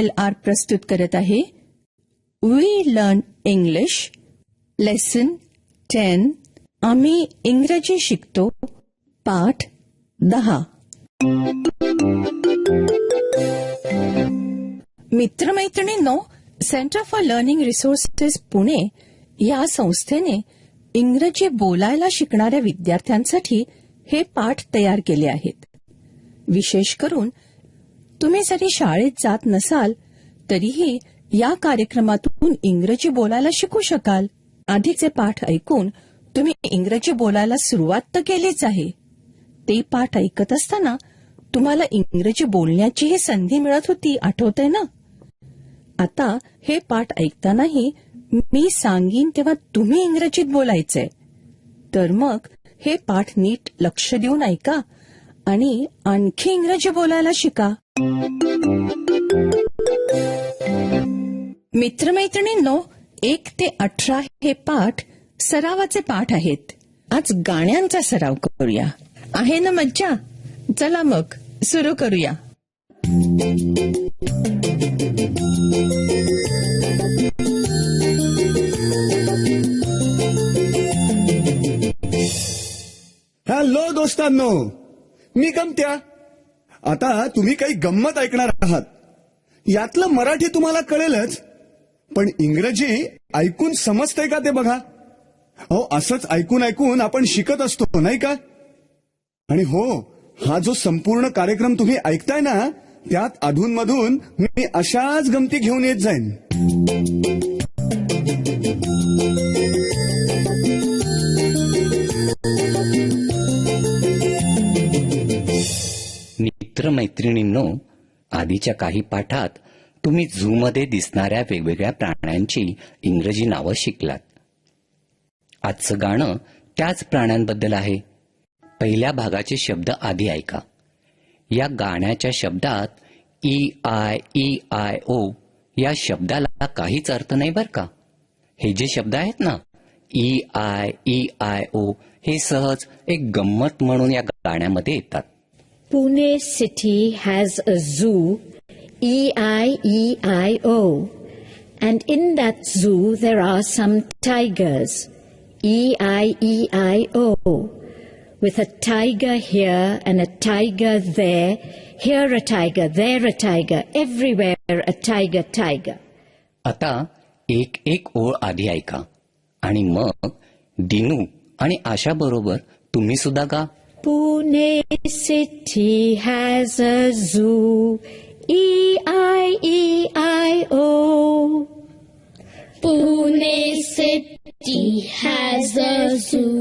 LR प्रस्तुत करत आहे वी लर्न इंग्लिश लेसन 10. आम्ही इंग्रजी शिकतो पाठ 10. मित्रमैत्रिणींनो, centre for learning resources Pune या संस्थेने इंग्रजी बोलायला शिकणाऱ्या विद्यार्थ्यांसाठी हे पाठ तयार केले आहेत. विशेष करून तुम्ही जरी शाळेत जात नसाल तरीही या कार्यक्रमातून इंग्रजी बोलायला शिकू शकाल. आधीचे पाठ ऐकून तुम्ही इंग्रजी बोलायला सुरुवात तर केलीच आहे. ते पाठ ऐकत असताना तुम्हाला इंग्रजी बोलण्याचीही संधी मिळत होती, आठवतंय ना? आता हे पाठ ऐकतानाही मी सांगीन तेव्हा तुम्ही इंग्रजीत बोलायचंय. तर मग हे पाठ नीट लक्ष देऊन ऐका आणि आणखी इंग्रजी बोलायला शिका. मित्रमैत्रिणींनो, 1 ते 18 हे पाठ सरावाचे पाठ आहेत. आज गाण्यांचा सराव करूया. आहे ना मज्जा? चला मग सुरू करूया. हॅलो दोस्तांनो, मी गमत्या. आता तुम्ही काही गंमत ऐकणार आहात. यातलं मराठी तुम्हाला कळेलच, पण इंग्रजी ऐकून समजतंय का ते बघा. अहो, असंच ऐकून ऐकून आपण शिकत असतो, नाही का? आणि हो, हा जो संपूर्ण कार्यक्रम तुम्ही ऐकताय ना, त्यात अधूनमधून मी अशाच गमती घेऊन येत जाईन. मित्रमैत्रिणींनो, आधीच्या काही पाठात तुम्ही झूमध्ये दिसणाऱ्या वेगवेगळ्या प्राण्यांची इंग्रजी नावं शिकलात. आजचं गाणं त्याच प्राण्यांबद्दल आहे. पहिल्या भागाचे शब्द आधी ऐका. या गाण्याच्या शब्दात EIEIO या शब्दाला काहीच अर्थ नाही बरं का. हे जे शब्द आहेत ना, EIEIO, हे सहज एक गंमत म्हणून या गाण्यामध्ये येतात. Pune city has a zoo, EIEIO, and in that zoo there are some tigers, EIEIO, with a tiger here and a tiger there, here a tiger, there a tiger, everywhere a tiger, tiger. आता एक एक ओळ आधी ऐका आणि मग दिनू आणि आशा बरोबर तुम्ही सुद्धा गा. Pune city has a zoo, EIEIO. Pune city has a zoo,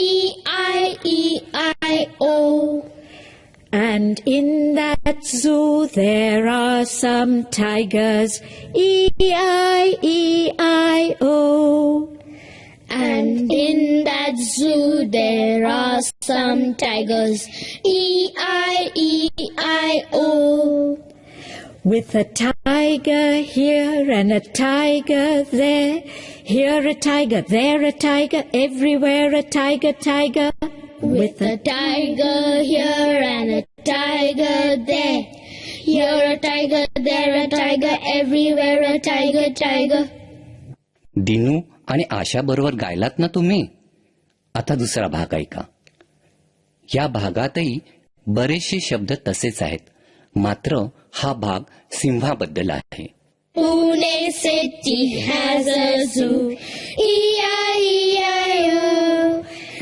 EIEIO. And in that zoo there are some tigers, EIEIO. And in that zoo there are some tigers, EIEIO. With a tiger here and a tiger there, here a tiger, there a tiger, everywhere a tiger, tiger. With a tiger here and a tiger there, here a tiger, there a tiger, everywhere a tiger, tiger. Dinu आणि आशा बरोबर गायलात ना तुम्ही. आता दुसरा भाग ऐका. या भागातही बरेचसे शब्द तसेच आहेत, मात्र हा भाग सिंहाबद्दल आहे. Pune city has a zoo, EIEIO.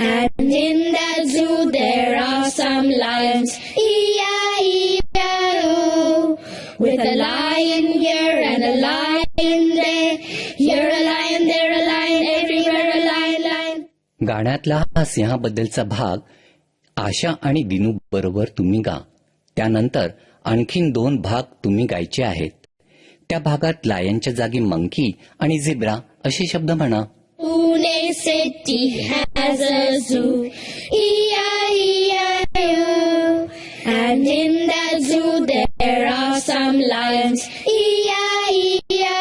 And in that zoo there are some lions, EIEIO. With a lion here and a lion there, here a lion, there a lion, everywhere a lion, lion. गाण्यातला हा सिंहाबद्दलचा भाग आशा आणि दिनू बरोबर तुम्ही गा. त्यानंतर आणखीन 2 भाग तुम्ही गायचे आहेत. त्या भागात लायनच्या जागी मंकी आणि झेब्रा असे शब्द म्हणा. Pune city has a zoo, EIEIO. And in that zoo there are some lions, EIEIO.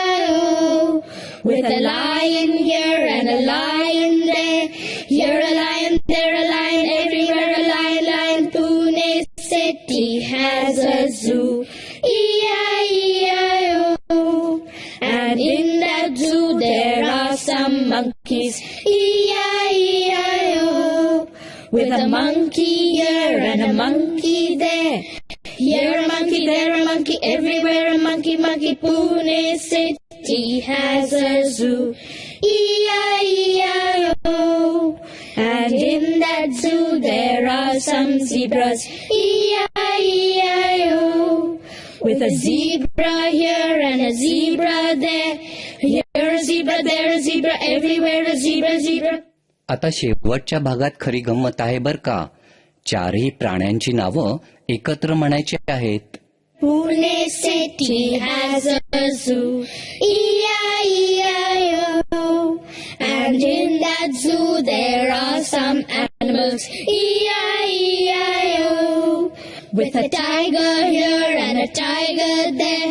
With a lion here and a lion there, here a lion, there a lion, everywhere a lion, lion. Pune city has a zoo, EIEIO. monkey here and a monkey there. Here a monkey, there a monkey, everywhere a monkey, monkey. Pune city has a zoo. E-I-E-I-O. And in that zoo there are some zebras. E-I-E-I-O. With a zebra here and a zebra there. Here a zebra, there a zebra, everywhere a zebra, zebra. आता शेवटच्या भागात खरी गंमत आहे बर का. चारही प्राण्यांची नावं एकत्र म्हणायची आहेत. Pune city has a zoo. E-I-E-I-O. And in that zoo there are some animals. E-I-E-I-O. With a tiger here and a tiger there.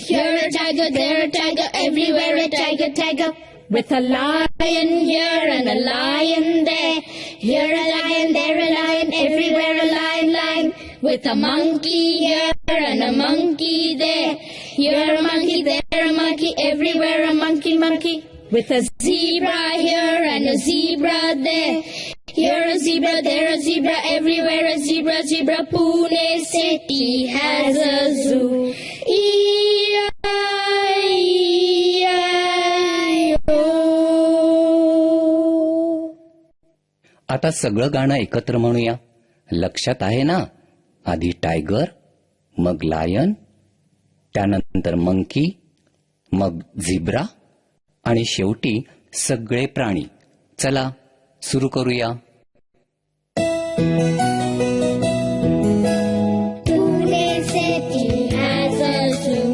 Here a tiger, there a tiger, everywhere a tiger, tiger. With a lion here and a lion there. Here a lion, there a lion, everywhere a lion, lion. With a monkey here and a monkey there. Here a monkey, there a monkey, everywhere a monkey, monkey. With a zebra here and a zebra there. Here a zebra, there a zebra, everywhere a zebra, zebra. Pune city has a zoo. E-I-E-I-O. आता सगळं गाणं एकत्र म्हणूया. लक्षात आहे ना? आधी tiger, मग लायन, त्यानंतर मंकी, मग झिब्रा आणि शेवटी सगळे प्राणी. चला सुरू करूया. Pune city has a zoo.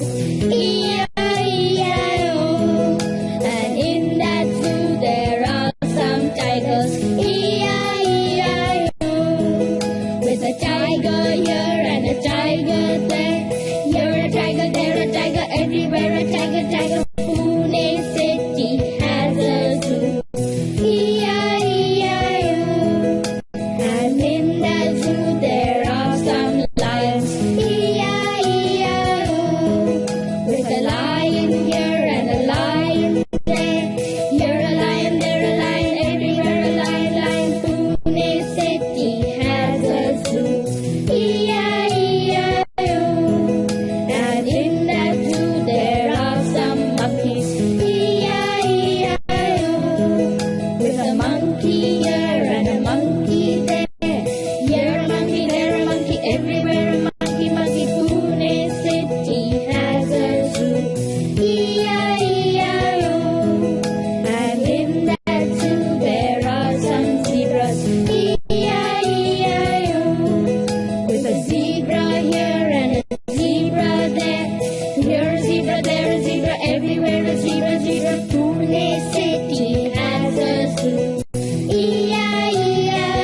E-I-E-I-O. And in that zoo there are some tigers. E-I-E-I-O. With a tiger here and a tiger there. Here a tiger, there a tiger, everywhere a tiger, tiger. Pune city has a zoo. E-I-E-I-O. And in that zoo there are some lions. E-I-E-I-O. With a lion here and a lion there. Here a lion, there a lion, everywhere a lion, lion. Pune city has a zoo. E-I-E-I-O. And in that zoo there are some monkeys. E-I-E-I-O. With a monkey here and a monkey there. Here a monkey, there a monkey, everywhere a monkey, monkey. Pune city has a zoo. E-I-E-I-O. And in that zoo there are some zebras. E-I-E-I-O. With a zebra here and a zebra there. Here a zebra, there a zebra, everywhere a zebra, zebra. Pune city has a zoo. E-I-E-I-O.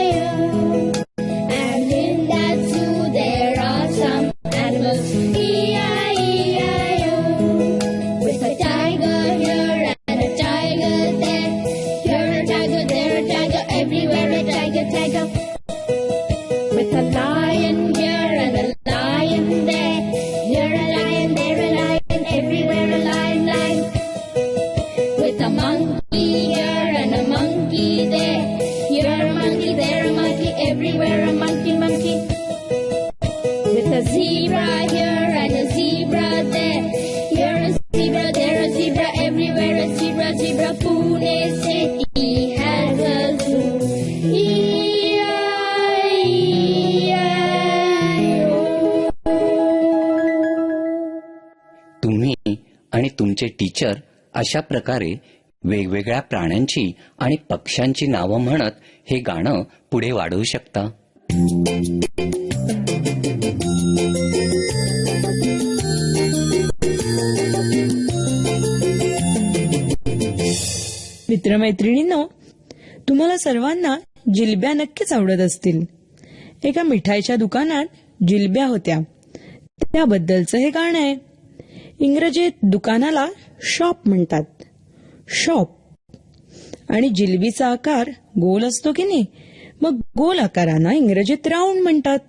And in that zoo there are some animals. E-I-E-I-O. With a tiger here and a tiger there. Here a tiger, there a tiger, everywhere a tiger, tiger. With a lion here and a lion there. Here a lion, there a lion, everywhere a lion, lion. With a monkey here and a monkey there. Here a monkey, there a monkey, everywhere a monkey, monkey. With a zebra here and a zebra there. Here a zebra, there a zebra, everywhere a zebra, zebra. Pune city has a zoo. E-I-E-I-O. तुम्ही आणि तुमचे teacher अशा प्रकारे वेगवेगळ्या प्राण्यांची आणि पक्ष्यांची नावं म्हणत हे गाणं पुढे वाढवू शकता. मित्रमैत्रिणींनो, तुम्हाला सर्वांना जिलब्या नक्कीच आवडत असतील. एका मिठाईच्या दुकानात जिलब्या होत्या, त्याबद्दलचं हे गाणं आहे. इंग्रजीत दुकानाला शॉप म्हणतात. शॉप. आणि जिलबीचा आकार गोल असतो की नाही, मग गोल आकारांना इंग्रजीत राऊंड म्हणतात.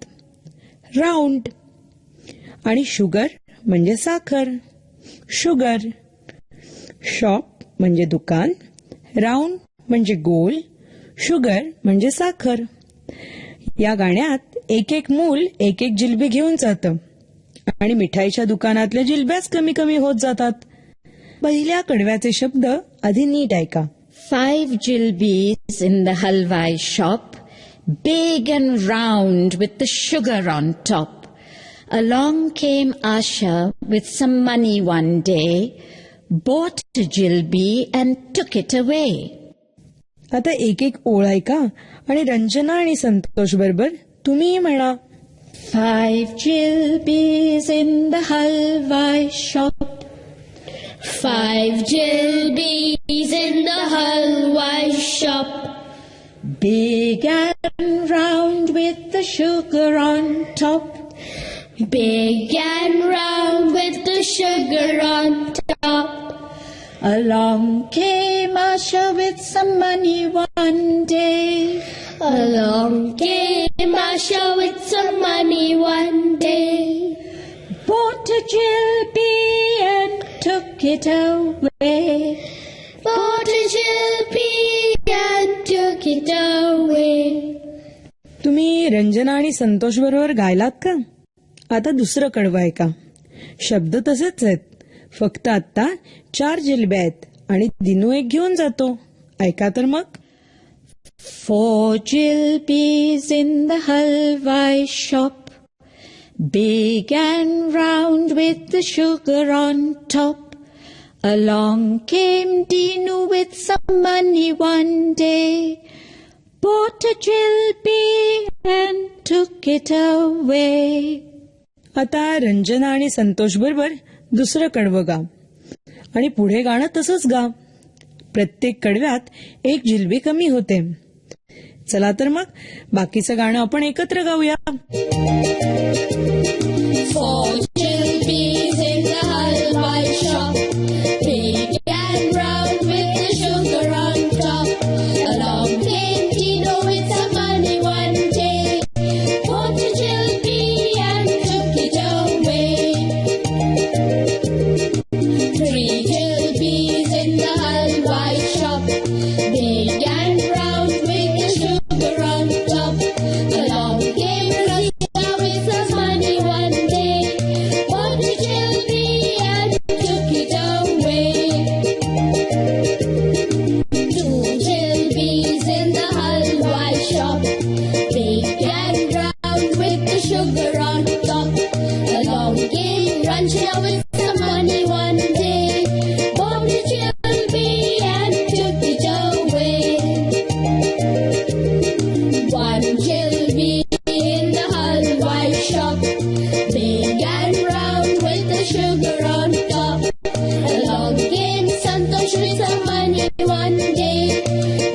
राऊंड. आणि शुगर म्हणजे साखर. शुगर. शॉप म्हणजे दुकान, राऊंड म्हणजे गोल, शुगर म्हणजे साखर. या गाण्यात एक एक मूल एक एक जिलबी घेऊन जातं आणि मिठाईच्या दुकानातल्या जिलब्याच कमी कमी होत जातात. पहिल्या कडव्याचे शब्द आधी नीट ऐका. 5 jilbis in the halwai shop, big and round with the sugar on top. Along came Asha with some money one day, bought a jilbi and took it away. आता एक एक ओळ ऐका आणि रंजना आणि संतोष बरोबर तुम्ही म्हणा. 5 jilbis in the halwai shop. 5 jilbis in the halwai shop. Big and round with the sugar on top. Big and round with the sugar on top. Along came Asha with some money one day. Along came Asha with some money one day. Bought a jilbi and took it away. Bought a jilbi and took it away. तुम्ही रंजना आणि संतोष बरोबर गायलात का? आता दुसरं कडवं ऐका. शब्द तसेच आहेत, फक्त आता 4 जिलब्या आहेत आणि दिनू एक घेऊन जातो. ऐका तर मग. 4 jilbis in the halwai shop, big and round with the sugar on top. Along came Dinu with some money one day, bought a jilbi and took it away. आता रंजना आणि संतोष बरोबर दुसरं कडवं गा आणि पुढे गाणं तसंच गा. प्रत्येक कडव्यात एक जिलबी कमी होते. चला तर मग बाकीचं गाणं आपण एकत्र गाऊया. 4 jilbis in the halwai shop, big and round with the sugar on top. Along came Tino with some money one day, bought a jilbi and took it away. 3 jilbis in the halwai shop, big and round with the sugar on top. Along came Rasta with some money one day, bought a jilbi and took it away. 2 jilbis in the halwai shop, big and round with the sugar on top. Along came Ranjana with some money one day, bought a jilbi and took it away. 1 jilbi in the halwai shop, big and round with the sugar on top. Along came Santosh with some money one day,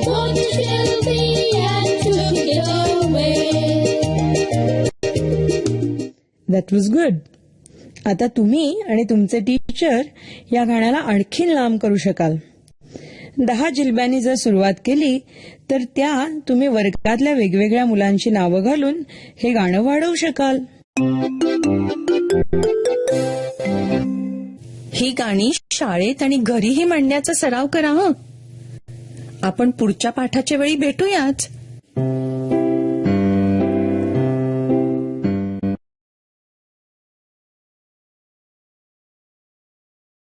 bought a jilbi and took it away. That was good. आता तुम्ही आणि तुमचे teacher या गाण्याला आणखीन लांब करू शकाल. 10 जिलब्यांनी जर सुरुवात केली तर त्या तुम्ही वर्गातल्या वेगवेगळ्या मुलांची नावं घालून हे गाणं वाढवू शकाल. ही गाणी शाळेत आणि घरीही म्हणण्याचा सराव करा हं. आपण पुढच्या पाठाच्या वेळी भेटूयाच.